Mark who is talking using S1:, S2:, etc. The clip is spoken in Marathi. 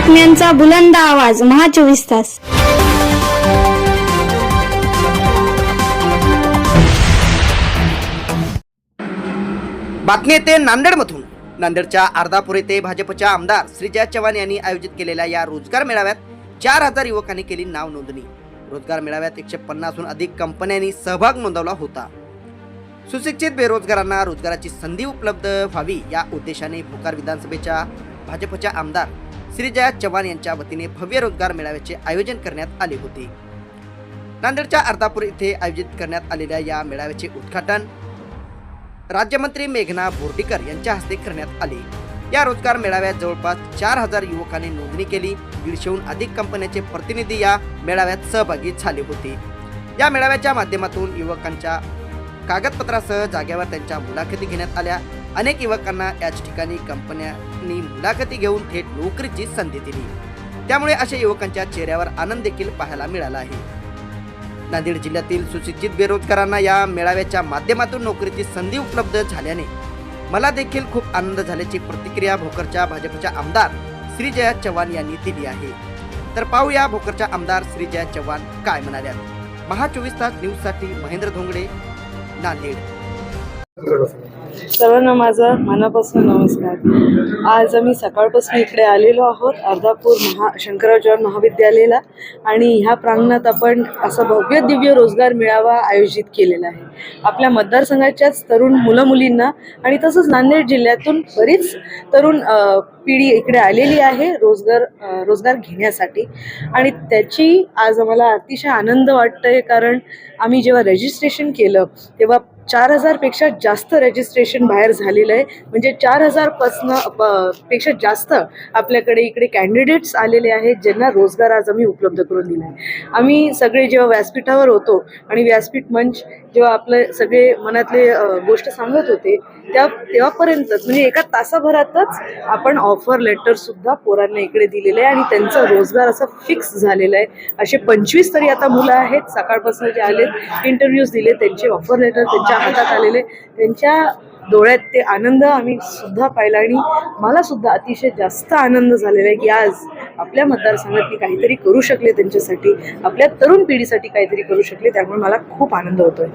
S1: बातम्यांचा बुलंद आवाज महा 24 तास.
S2: बातमी येते नांदेडमधून. नांदेडच्या अर्धापूर येथे भाजपच्या आमदार श्रीजया चव्हाण यांनी आयोजित केलेल्या या रोजगार मेळाव्यात 4000 युवकांनी केली नाव नोंदणी. रोजगार मेळाव्यात 150हून अधिक कंपन्यांनी सहभाग नोंदवला होता. सुशिक्षित बेरोजगारांना रोजगाराची संधी उपलब्ध व्हावी या उद्देशाने भोकर विधानसभेच्या भाजपच्या आमदार श्रीजया चव्हाण यांच्या वतीने भव्य रोजगार मेळाव्याचे आयोजन करण्यात आले होते. नांदेडच्या अर्धापूर येथे आयोजित करण्यात आलेल्या या मेळाव्याचे उद्घाटन राज्यमंत्री मेघना बोर्डीकर यांच्या हस्ते करण्यात आले. या रोजगार मेळाव्यात जवळपास 4000 युवकांनी नोंदणी केली. 150हून अधिक कंपन्यांचे प्रतिनिधी या मेळाव्यात सहभागी झाले होते. या मेळाव्याच्या माध्यमातून युवकांच्या कागदपत्रासह जागेवर त्यांच्या मुलाखती घेण्यात आल्या. अनेक युवकांना याच ठिकाणी कंपन्यांनी मुलाखती घेऊन थेट नोकरीची संधी दिली. त्यामुळे अशा युवकांच्या चेहऱ्यावर आनंद देखील पाहायला मिळाला आहे. नांदेड जिल्ह्यातील सुशिक्षित बेरोजगारांना या मेळाव्याच्या माध्यमातून नोकरीची संधी उपलब्ध झाल्याने मला देखील खूप आनंद झाल्याची प्रतिक्रिया भोकरच्या भाजपच्या आमदार श्रीजया चव्हाण यांनी दिली आहे. तर पाहूया भोकरच्या आमदार श्रीजया चव्हाण काय म्हणाल्या. महा 24 तास न्यूजसाठी महेंद्र धोंगडे, नांदेड.
S3: सर्वांना माझा मनापासून नमस्कार. आज आम्ही सकाळपासून इकडे आलेलो आहोत अर्धापूर शंकरराव चव्हाण महाविद्यालयाला, आणि ह्या प्रांगणात आपण असा भव्य दिव्य रोजगार मेळावा आयोजित केलेला आहे. आपल्या मतदारसंघाच्याच तरुण मुलं-मुलींना आणि तसंच नांदेड जिल्ह्यातून बरीच तरुण पिढी इकडे आलेली आहे रोजगार घेण्यासाठी, आणि त्याची आज आम्हाला अतिशय आनंद वाटतोय. कारण आम्ही जेव्हा रजिस्ट्रेशन केलं तेव्हा 4000 पेक्षा जास्त रजिस्ट्रेशन बाहेर झालेलं आहे. म्हणजे 4000 पेक्षा जास्त आपल्याकडे इकडे कॅन्डिडेट्स आलेले आहेत ज्यांना रोजगार आज आम्ही उपलब्ध करून दिला आहे. आम्ही सगळे जेव्हा व्यासपीठावर होतो आणि व्यासपीठ मंच जेव्हा आपले सगळे मनातले गोष्ट सांगत होते तेव्हापर्यंतच म्हणजे एका तासाभरातच आपण ऑफर लेटर सुद्धा पोरांना इकडे दिलेलं आहे आणि त्यांचा रोजगार असा फिक्स झालेला आहे. असे 25 तरी आता मुलं आहेत सकाळपासून जे आलेत, इंटरव्ह्यूज दिले, त्यांचे ऑफर लेटर त्यांच्या हातात आलेले, त्यांच्या डोळ्यात ते आनंद आम्ही सुद्धा पाहिला. आणि मला सुद्धा अतिशय जास्त आनंद झालेला आहे की आज आपल्या मतदारसंघात मी काहीतरी करू शकले, त्यांच्यासाठी आपल्या तरुण पिढीसाठी काहीतरी करू शकले. त्यामुळे मला खूप आनंद होतोय.